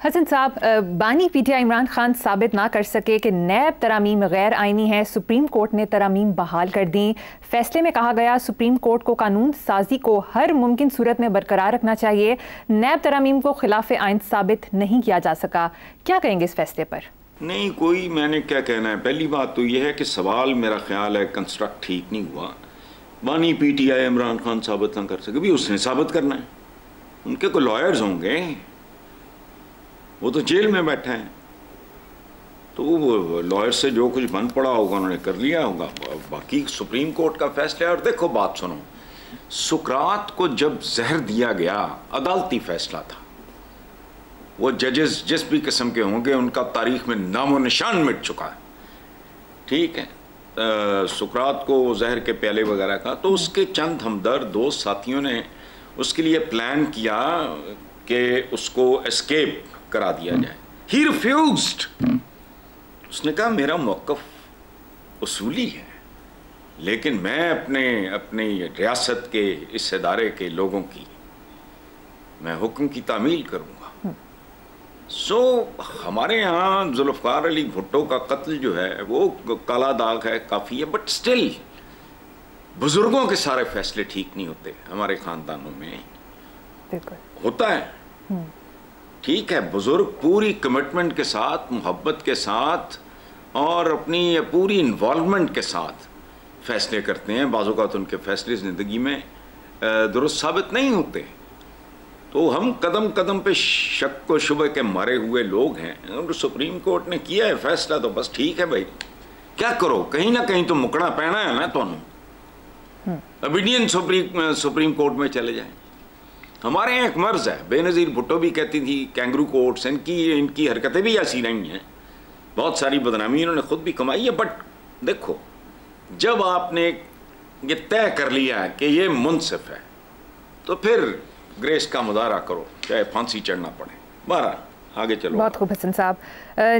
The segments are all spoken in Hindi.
हसन साहब, बानी पीटीआई इमरान खान साबित ना कर सके कि नैब तरामीम गैर आइनी है। सुप्रीम कोर्ट ने तरामीम बहाल कर दी। फैसले में कहा गया सुप्रीम कोर्ट को कानून साजी को हर मुमकिन सूरत में बरकरार रखना चाहिए। नैब तरामीम को खिलाफ आइन साबित नहीं किया जा सका। क्या कहेंगे इस फैसले पर? नहीं, कोई मैंने क्या कहना है। पहली बात तो यह है कि सवाल मेरा ख्याल है कंस्ट्रक्ट ठीक नहीं हुआ। बानी पीटीआई इमरान खान साबित ना कर सके, भी उसने साबित करना है। उनके को लॉयर्स होंगे, वो तो जेल में बैठे हैं, तो वो लॉयर से जो कुछ बन पड़ा होगा उन्होंने कर लिया होगा। बाकी सुप्रीम कोर्ट का फैसला है। और देखो बात सुनो, सुकरात को जब जहर दिया गया अदालती फैसला था। वो जजेस जिस भी किस्म के होंगे उनका तारीख में नामो निशान मिट चुका है, ठीक है। सुकरात को जहर के प्याले वगैरह का, तो उसके चंद हमदर्द दोस्त साथियों ने उसके लिए प्लान किया कि उसको एस्केप करा दिया जाए। ही रिफ्यूज्ड। उसने कहा मेरा मौक़िफ़ उसूली है, लेकिन मैं अपनी रियासत के इस इदारे के लोगों की मैं हुक्म की तामील करूँगा। हमारे यहाँ जुल्फ़िकार अली भुट्टो का कत्ल जो है वो काला दाग है, काफ़ी है, बट स्टिल बुजुर्गों के सारे फैसले ठीक नहीं होते। हमारे ख़ानदानों में होता है, ठीक है। बुजुर्ग पूरी कमिटमेंट के साथ, मोहब्बत के साथ और अपनी पूरी इन्वॉल्वमेंट के साथ फैसले करते हैं। बाज़ औक़ात उनके फैसले ज़िंदगी में दुरुस्त साबित नहीं होते, तो हम कदम कदम पे शक व शुबे के मारे हुए लोग हैं। और सुप्रीम कोर्ट ने किया है फैसला, तो बस ठीक है भाई, क्या करो, कहीं ना कहीं तो मुकड़ा पैना है ना। तो ओबीडियंस सुप्रीम कोर्ट में चले जाएं। हमारे यहाँ एक मर्ज है, बेनज़ीर भुट्टो भी कहती थी कैंगरू कोर्ट्स, इनकी हरकतें भी ऐसी नहीं हैं। बहुत सारी बदनामी इन्होंने खुद भी कमाई है। बट देखो, जब आपने ये तय कर लिया है कि ये मुनसिफ है, तो फिर ग्रेस का मुदारा करो, चाहे फांसी चढ़ना पड़े। बारह आगे चलो। बहुत खूब हसन साहब,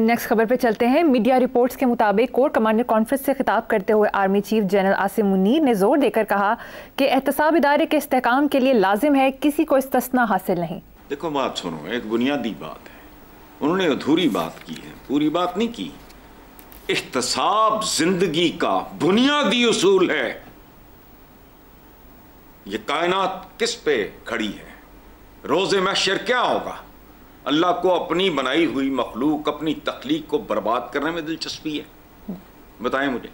नेक्स्ट खबर पे चलते हैं। मीडिया रिपोर्ट्स के मुताबिक कोर कमांडर कॉन्फ्रेंस से खिताब करते हुए army chief general Asim Munir ने जोर देकर कहा कि एहतसाब इदारे के इस्तेहकाम के लिए लाजिम है, किसी को इस्तिस्ना हासिल नहीं। देखो बात सुनो, एक बुनियादी बात है, उन्होंने अधूरी बात की है, पूरी बात नहीं की। एहतसाब जिंदगी का बुनियादी उसूल है। ये कायनात किस पे खड़ी है? रोज़े महशर क्या होगा? अल्लाह को अपनी बनाई हुई मखलूक, अपनी तख्लीक को बर्बाद करने में दिलचस्पी है? बताएं मुझे।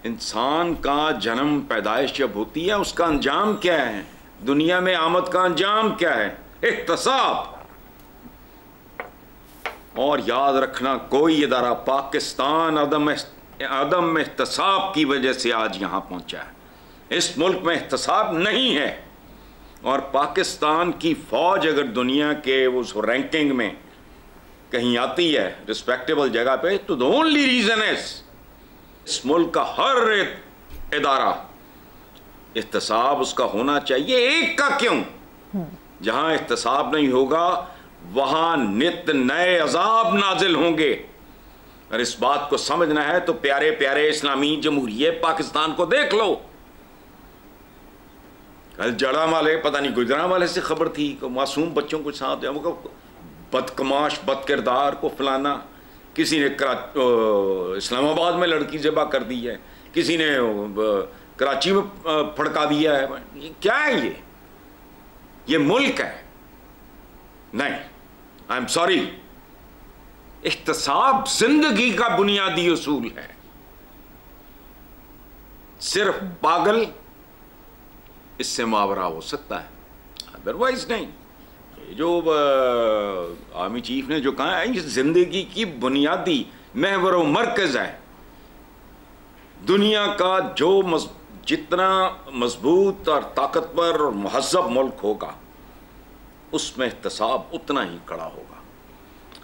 इंसान का जन्म, पैदाइश जब होती है, उसका अंजाम क्या है? दुनिया में आमद का अंजाम क्या है? एहतसाब। और याद रखना, कोई इदारा पाकिस्तान अदम एहतसाब की वजह से आज यहां पहुंचा है। इस मुल्क में एहतसाब नहीं है। और पाकिस्तान की फौज अगर दुनिया के उस रैंकिंग में कहीं आती है रिस्पेक्टेबल जगह पे, तो द ओनली रीजन इज इस मुल्क का हर इदारा एहतसाब उसका होना चाहिए। एक का क्यों? जहां एहतसाब नहीं होगा वहां नित नए अजाब नाजिल होंगे। और इस बात को समझना है तो प्यारे प्यारे इस्लामी जमहूरियत पाकिस्तान को देख लो। कल जड़ा वाले, पता नहीं गुजरा वाले से खबर थी कि मासूम बच्चों के साथ बदकमाश, बदकिरदार को फलाना, किसी ने इस्लामाबाद में लड़की ज़बा कर दी है, किसी ने कराची में फड़का दिया है। ये क्या है? ये मुल्क है? नहीं, आई एम सॉरी। एहतसाब जिंदगी का बुनियादी उसूल है। सिर्फ पागल इससे मावरा हो सकता है, अदरवाइज नहीं। जो आर्मी चीफ ने जो कहा है, ये जिंदगी की बुनियादी महवर व मरकज है। दुनिया का जो जितना मजबूत और ताकतवर और महज़्ज़ब मुल्क होगा, उसमें एहतसाब उतना ही कड़ा होगा।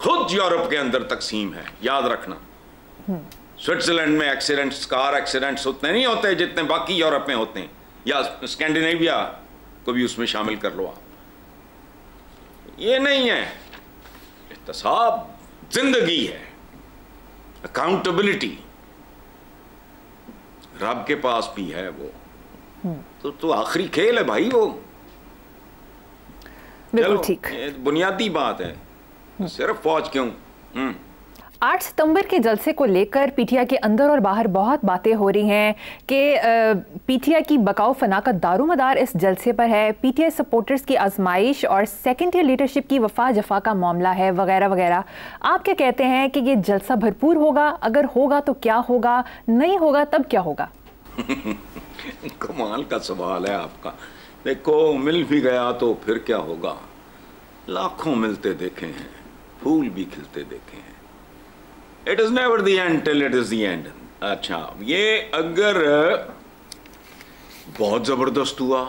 खुद यूरोप के अंदर तकसीम है, याद रखना। स्विट्जरलैंड में एक्सीडेंट्स, कार एक्सीडेंट्स उतने नहीं होते जितने बाकी यूरोप में होते हैं, या स्कैंडिनेविया को भी उसमें शामिल कर लो आप। ये नहीं है। एहतसाब जिंदगी है, अकाउंटेबिलिटी रब के पास भी है वो। तो आखिरी खेल है भाई वो। बिल्कुल ठीक, बुनियादी बात है, सिर्फ फौज क्यों। 8 सितंबर के जलसे को लेकर पीटीआई के अंदर और बाहर बहुत बातें हो रही हैं कि पीटीआई की बकाऊ फना का दारोमदार इस जलसे पर है, पीटीआई सपोर्टर्स की आजमाइश और सेकेंड ईयर लीडरशिप की वफा जफा का मामला है वगैरह वगैरह। आप क्या कहते हैं कि ये जलसा भरपूर होगा? अगर होगा तो क्या होगा, नहीं होगा तब क्या होगा? कमाल का सवाल है आपका। देखो, मिल भी गया तो फिर क्या होगा? लाखों मिलते देखे हैं, फूल भी खिलते देखे हैं। It is never the end till it is the end. अच्छा, ये अगर बहुत जबरदस्त हुआ,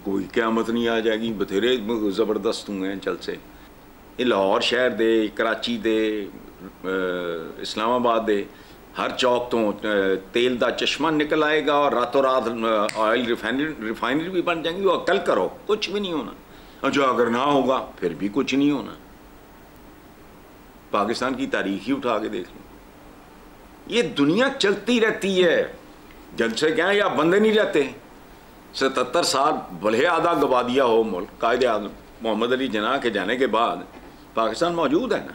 कोई क़यामत नहीं आ जाएगी, बथेरे जबरदस्त हुए हैं जलसे। ये लाहौर शहर दे, कराची दे, इस्लामाबाद दे, हर चौक तो तेल दा चश्मा निकल आएगा और रातों रात ऑयल रिफाइनरी भी बन जाएंगी। और कल करो, कुछ भी नहीं होना। अच्छा, अगर ना होगा फिर भी कुछ नहीं होना। पाकिस्तान की तारीख ही उठा के देख लो, ये दुनिया चलती रहती है। जलसे क्या है, या बंदे नहीं रहते। 77 साल भले आधा गवा दिया हो मुल्क, कायदे आज़म मोहम्मद अली जिन्ना के जाने के बाद पाकिस्तान मौजूद है ना,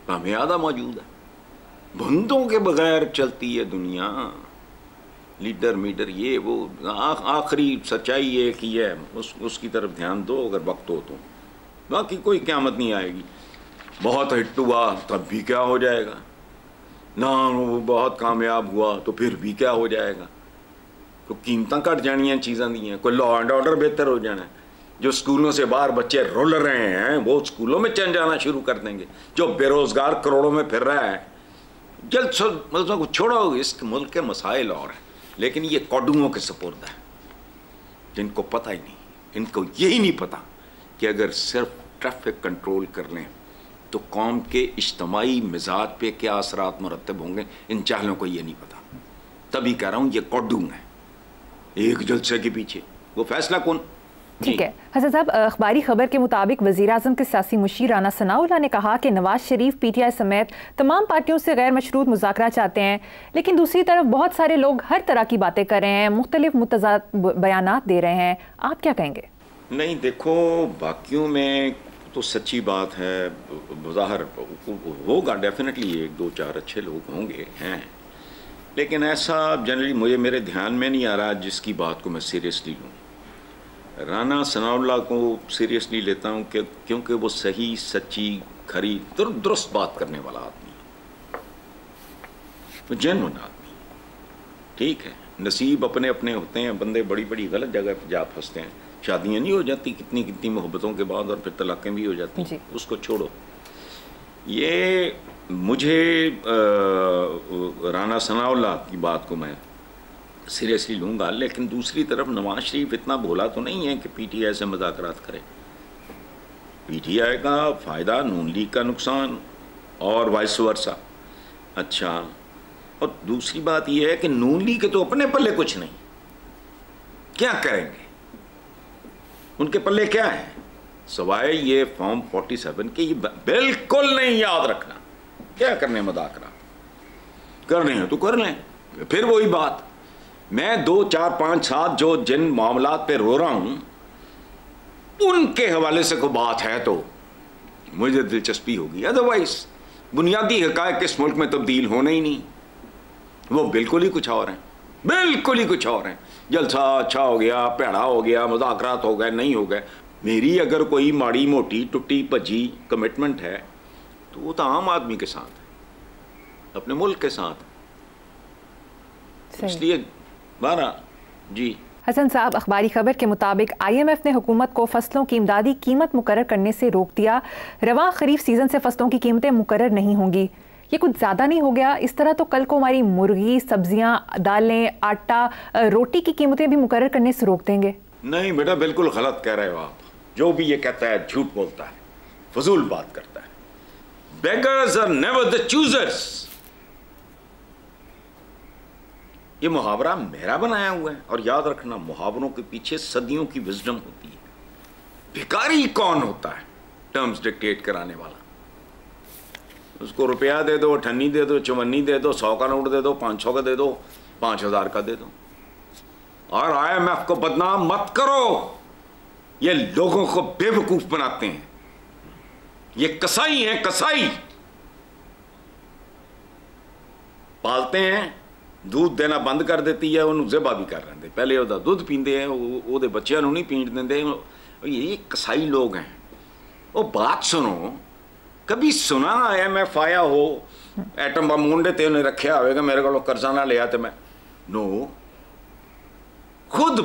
हमें आधा मौजूद है। बंदों के बगैर चलती है दुनिया। लीडर मीडर ये वो, आखिरी सच्चाई एक ही है, उसकी तरफ ध्यान दो अगर वक्त हो तो। बाकी कोई क़यामत नहीं आएगी। बहुत हिट हुआ तब भी क्या हो जाएगा, ना वो बहुत कामयाब हुआ तो फिर भी क्या हो जाएगा। तो कीमतां घट जानियां चीज़ां दी, कोई लॉ एंड ऑर्डर बेहतर हो जाना है। जो स्कूलों से बाहर बच्चे रुल रहे हैं वो स्कूलों में चल जाना शुरू कर देंगे। जो बेरोजगार करोड़ों में फिर रहा है, जल्द से मतलब छोड़ो। इस मुल्क के मसाइल और हैं, लेकिन ये कौडुओं के सपुर्द है जिनको पता ही नहीं। इनको यही नहीं पता कि अगर सिर्फ ट्रैफिक कंट्रोल कर लें तो कौम के इज्तमाई मिजाज पे क्या असरात मुरतब होंगे, इन चाहलों को ये नहीं पता। तभी कह रहा हूँ ये कौडू है एक जलसे के पीछे। वो फैसला कौन? ठीक है हसन साहब, अखबारी खबर के मुताबिक वज़ीर आज़म के सियासी मुशीर राना सनाउल्लाह ने कहा कि नवाज शरीफ पीटीआई समेत तमाम पार्टियों से गैर मशरूत मुज़ाकरा चाहते हैं, लेकिन दूसरी तरफ बहुत सारे लोग हर तरह की बातें कर रहे हैं, मुख्तलिफ मुतज़ाद बयानात दे रहे हैं। आप क्या कहेंगे? नहीं, देखो, बाकियों में तो सच्ची बात है, ज़ाहिर होगा डेफिनेटली, 1 2 4 अच्छे लोग होंगे हैं, लेकिन ऐसा जनरली मेरे ध्यान में नहीं आ रहा जिसकी बात को मैं सीरियसली लूँ। राना सनाउल्लाह को सीरियसली लेता हूँ क्योंकि वो सही, सच्ची, खरी, दुरुस्त बात करने वाला आदमी है, वो जेन्युइन आदमी। ठीक है, नसीब अपने अपने होते हैं, बंदे बड़ी बड़ी गलत जगह पर जा फंसते हैं। शादियाँ नहीं हो जाती कितनी कितनी मोहब्बतों के बाद, और फिर तलाक़ें भी हो जाती हैं, उसको छोड़ो। ये मुझे राना सनाउल्लाह की बात को मैं सीरियसली लूँगा, लेकिन दूसरी तरफ नवाज शरीफ इतना भोला तो नहीं है कि पीटीआई से मुज़ाकरात करे। पीटीआई का फ़ायदा, नून लीग का नुकसान, और वाइस वर्सा। अच्छा, और दूसरी बात यह है कि नून लीग के तो अपने पल्ले कुछ नहीं, क्या करेंगे? उनके पल्ले क्या है सवाए ये फॉर्म 47 के? ये बिल्कुल नहीं याद रखना। क्या करने मुज़ाकरा करने हैं तो कर लें। फिर वही बात, मैं 2 4 5 7 जो जिन मामलात पे रो रहा हूं उनके हवाले से कोई बात है तो मुझे दिलचस्पी होगी, अदरवाइज बुनियादी हक़ाइक़ इस मुल्क में तब्दील होने ही नहीं। वो बिल्कुल ही कुछ और हैं, बिल्कुल ही कुछ और हैं। जलसा अच्छा हो गया, भैड़ा हो गया, मुज़ाकरात हो गए, नहीं हो गए। मेरी अगर कोई माड़ी मोटी टुट्टी भजी कमिटमेंट है तो वो तो आम आदमी के साथ है, अपने मुल्क के साथ। इसलिए 12 जी। हसन साहब, अखबारी खबर के मुताबिक IMF ने हुकूमत को फसलों की इमदादी कीमत मुकर्रर करने से रोक दिया। रवां खरीफ सीजन से फसलों की कीमतें मुकर्रर नहीं होंगी। ये कुछ ज़्यादा नहीं हो गया? इस तरह तो कल को हमारी मुर्गी, सब्जियां, दालें, आटा, रोटी की कीमतें भी मुकर्रर करने से रोक देंगे। नहीं बेटा, बिल्कुल गलत कह रहे हो आप। जो भी ये कहता है झूठ बोलता है, फजूल बात करता है। Beggars are never the choosers. ये मुहावरा मेरा बनाया हुआ है, और याद रखना मुहावरों के पीछे सदियों की विजडम होती है। भिखारी कौन होता है टर्म्स डिक्टेट कराने वाला? उसको रुपया दे दो, अठन्नी दे दो, चवन्नी दे दो, 100 का नोट दे दो, 500 का दे दो, 5000 का दे दो। और IMF को बदनाम मत करो, ये लोगों को बेवकूफ बनाते हैं। ये कसाई है, कसाई पालते हैं, दूध देना बंद कर देती है, उन्होंने ज़िबा भी कर रहे थे, पहले ਉਹਦਾ ਦੁੱਧ पींदे हैं, ਉਹਦੇ ਬੱਚਿਆਂ ਨੂੰ नहीं पीण देंदे। ये कसाई लोग हैं। वो बात सुनो, कभी सुना IMF आया हो एटम बम मुंडे ते उन्हें रखा होगा मेरे को कर्जा ना लिया तो मैं नो, खुद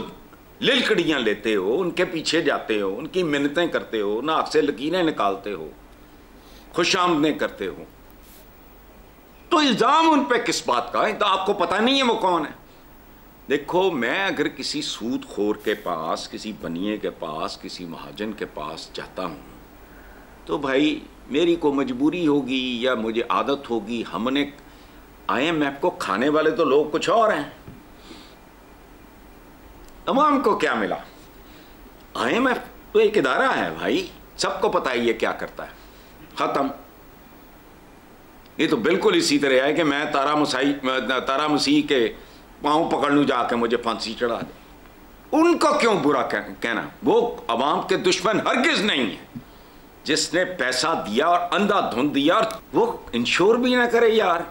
लिलकड़ियां लेते हो, उनके पीछे जाते हो, उनकी मिन्नतें करते हो, नाक से लकीरें निकालते हो, खुशामदें करते हो, तो इल्जाम उन पे किस बात का है? तो आपको पता नहीं है वो कौन है? देखो, मैं अगर किसी सूदखोर के पास, किसी बनिए के पास, किसी महाजन के पास जाता हूं तो भाई मेरी को मजबूरी होगी या मुझे आदत होगी। हमने IMF को खाने वाले तो लोग कुछ और हैं। अवाम को क्या मिला? IMF तो एक इदारा है भाई, सबको पता है ये क्या करता है। खत्म। ये तो बिल्कुल इसी तरह है कि मैं तारा मसीह के पाँव पकड़ लूँ जाके मुझे फांसी चढ़ा दे। उनका क्यों बुरा कहना? वो अवाम के दुश्मन हरगिज नहीं है। जिसने पैसा दिया और अंधाधुंध दिया और वो इंश्योर भी ना करे यार।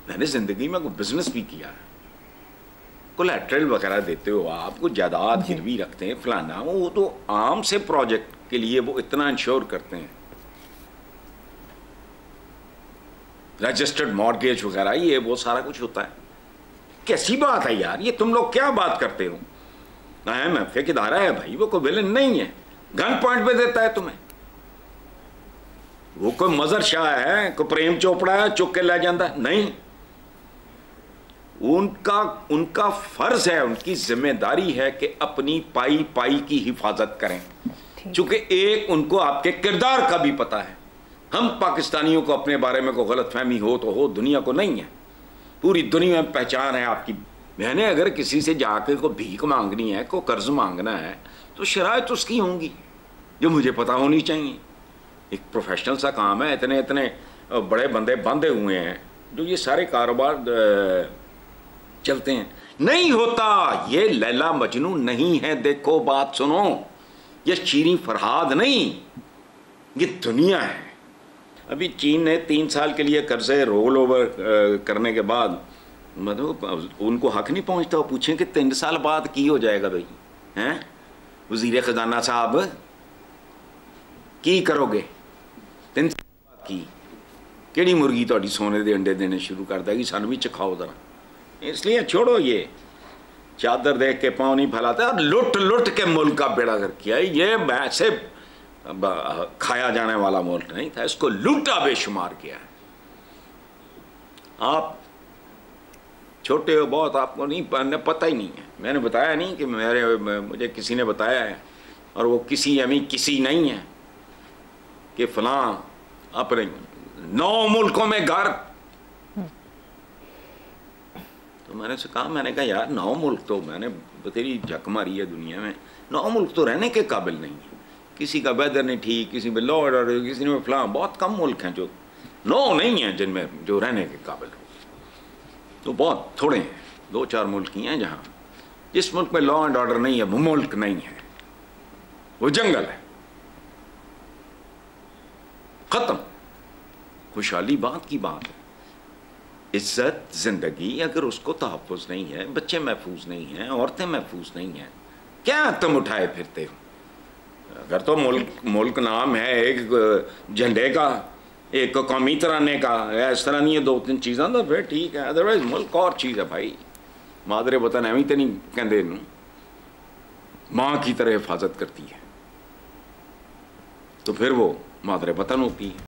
मैंने जिंदगी में कोई बिजनेस भी किया है, कोलैटरल वगैरह देते हो आप, कुछ जायदाद गिरवी रखते हैं फलाना, वो तो आम से प्रोजेक्ट के लिए वो इतना इंश्योर करते हैं, रजिस्टर्ड मॉर्गेज वगैरह, ये वो सारा कुछ होता है। कैसी बात है यार, ये तुम लोग क्या बात करते हो? IMF एक इदारा है भाई, वो कोई विलन नहीं है, गन पॉइंट पे देता है तुम्हें। वो कोई मजर शाह है, कोई प्रेम चोपड़ा है चुक के ले जाता है? नहीं, उनका फर्ज है, उनकी जिम्मेदारी है कि अपनी पाई पाई की हिफाजत करें। चूंकि एक उनको आपके किरदार का भी पता है। हम पाकिस्तानियों को अपने बारे में कोई गलत फहमी हो तो हो, दुनिया को नहीं है। पूरी दुनिया में पहचान है आपकी। मैंने अगर किसी से जाकर को भीख मांगनी है, को कर्ज मांगना है, तो शराइत उसकी होंगी जो मुझे पता होनी चाहिए। एक प्रोफेशनल सा काम है, इतने इतने बड़े बंदे बंधे हुए हैं जो ये सारे कारोबार चलते हैं। नहीं होता, ये लैला मजनू नहीं है। देखो बात सुनो, ये शीरीं फरहाद नहीं, ये दुनिया है। अभी चीन ने 3 साल के लिए कर्जे रोल ओवर करने के बाद मतलब उनको हक नहीं पहुंचता, वो पूछें कि 3 साल बाद की हो जाएगा भाई, हैं वजीर खजाना साहब, की करोगे 3 साल बाद की? केड़ी मुर्गी थोड़ी सोने के अंडे देने शुरू कर देगी? सानू भी चखाओ जरा। इसलिए छोड़ो, ये चादर देख के पाँव नहीं फैलाता। और लुट लुट के मुल्क का बेड़ा कर किया। ये वैसे खाया जाने वाला मुल्क नहीं था, इसको लूटा बेशुमार किया है। आप छोटे हो बहुत, आपको नहीं पता ही नहीं है। मैंने बताया नहीं कि मुझे किसी ने बताया है, और वो किसी अमी किसी नहीं है कि फलां अपने 9 मुल्कों में घर। तो मैंने उसे कहा, मैंने कहा यार 9 मुल्क तो मैंने तेरी झक मारी है दुनिया में, 9 मुल्क तो रहने के काबिल नहीं है। किसी का वेदर नहीं ठीक, किसी में लॉ ऑर्डर, किसी में फलां। बहुत कम मुल्क हैं जो 9 नहीं हैं जिनमें जो रहने के काबिल हो। तो बहुत थोड़े हैं, 2-4 मुल्क ही हैं जहाँ जिस मुल्क में लॉ एंड ऑर्डर नहीं है वो मुल्क नहीं है, वो जंगल है। खत्म। खुशहाली बात की बात है। इज्जत जिंदगी अगर उसको तहफ़्फ़ुज़ नहीं है, बच्चे महफूज नहीं हैं, औरतें महफूज नहीं हैं, क्या तुम उठाए फिरते हो? अगर तो मुल्क नाम है एक झंडे का, एक कौमी तराने का, इस तरह नहीं है 2-3 चीज़ां, तो फिर ठीक है। अदरवाइज मुल्क और चीज़ है भाई। मादरे वतन एवं तो नहीं कहते, माँ की तरह हिफाजत करती है, तो फिर वो मादरे वतन होती है।